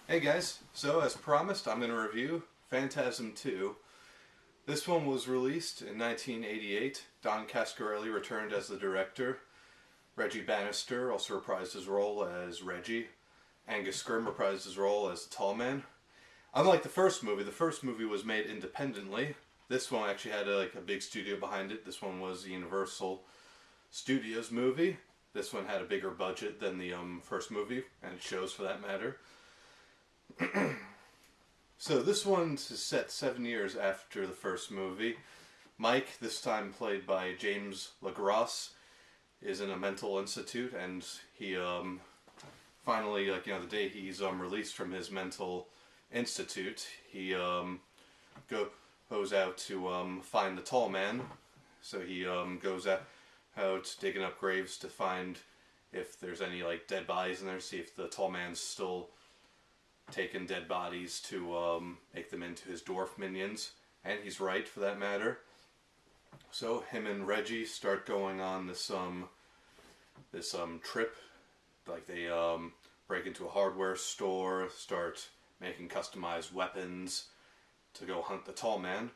Hey guys, so as promised, I'm going to review Phantasm 2. This one was released in 1988. Don Cascarelli returned as the director. Reggie Bannister also reprised his role as Reggie. Angus Scrimm reprised his role as the Tall Man. Unlike the first movie was made independently. This one actually had a big studio behind it. This one was the Universal Studios movie. This one had a bigger budget than the first movie, and it shows for that matter. So this one's set 7 years after the first movie. Mike, this time played by James LaGrosse, is in a mental institute, and he finally, the day he's released from his mental institute, he goes out to find the Tall Man. So he goes out digging up graves to find if there's any dead bodies in there, see if the Tall Man's still taking dead bodies to make them into his dwarf minions, and he's right for that matter. So him and Reggie start going on this trip. They break into a hardware store, start making customized weapons to go hunt the Tall Man.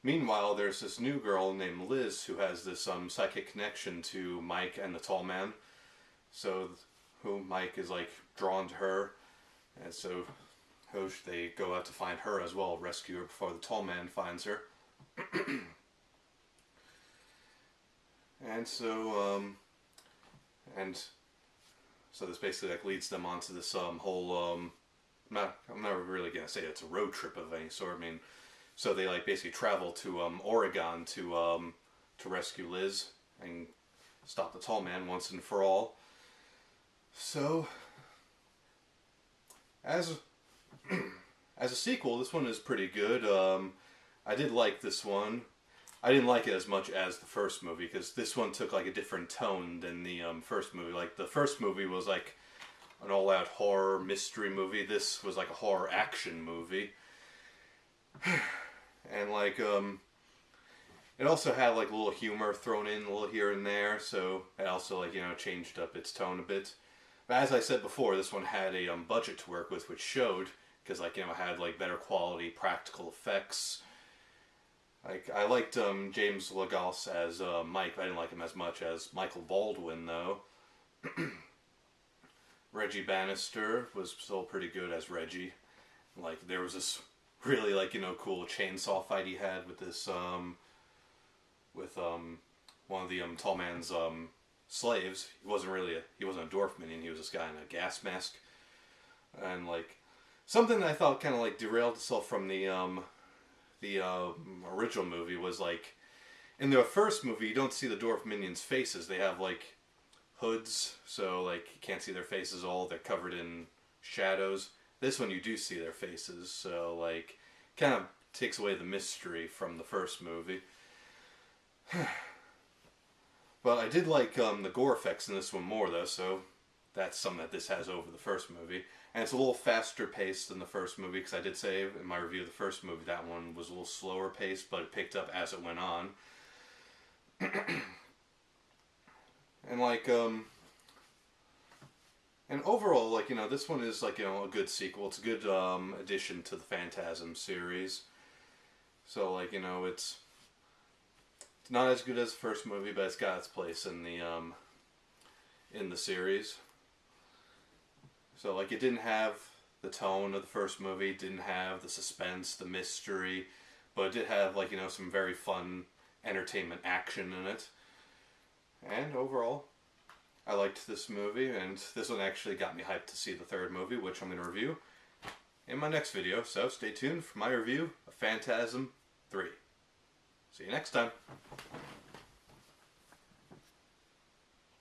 Meanwhile, there's this new girl named Liz who has this psychic connection to Mike and the Tall Man. So who Mike is drawn to her. And so they go out to find her as well, rescue her before the Tall Man finds her. And so this basically leads them onto this whole I'm not really gonna say it's a road trip of any sort. I mean, so they basically travel to Oregon to rescue Liz and stop the Tall Man once and for all. So as a sequel, this one is pretty good. I did like this one. I didn't like it as much as the first movie because this one took a different tone than the first movie. The first movie was an all-out horror mystery movie. This was a horror action movie, and it also had a little humor thrown in a little here and there. So it also changed up its tone a bit. But as I said before, this one had a budget to work with, which showed because it had better quality practical effects. I liked James LaGrosse as Mike, but I didn't like him as much as Michael Baldwin though. Reggie Bannister was still pretty good as Reggie. There was this really cool chainsaw fight he had with this with one of the Tall Man's slaves. He wasn't a dwarf minion. He was this guy in a gas mask, and something that I thought kind of derailed itself from the original movie was in the first movie you don't see the dwarf minions' faces. They have hoods, so you can't see their faces all. They're covered in shadows. This one you do see their faces, so kind of takes away the mystery from the first movie. But I did the gore effects in this one more though, so that's something that this has over the first movie. And it's a little faster paced than the first movie, because I did say in my review of the first movie that one was a little slower paced, but it picked up as it went on. And and overall, this one is a good sequel. It's a good addition to the Phantasm series. So it's not as good as the first movie, but it's got its place in the series. So it didn't have the tone of the first movie, it didn't have the suspense, the mystery, but it did have some very fun entertainment action in it. And overall, I liked this movie, and this one actually got me hyped to see the third movie, which I'm going to review in my next video. So stay tuned for my review of Phantasm 3. See you next time.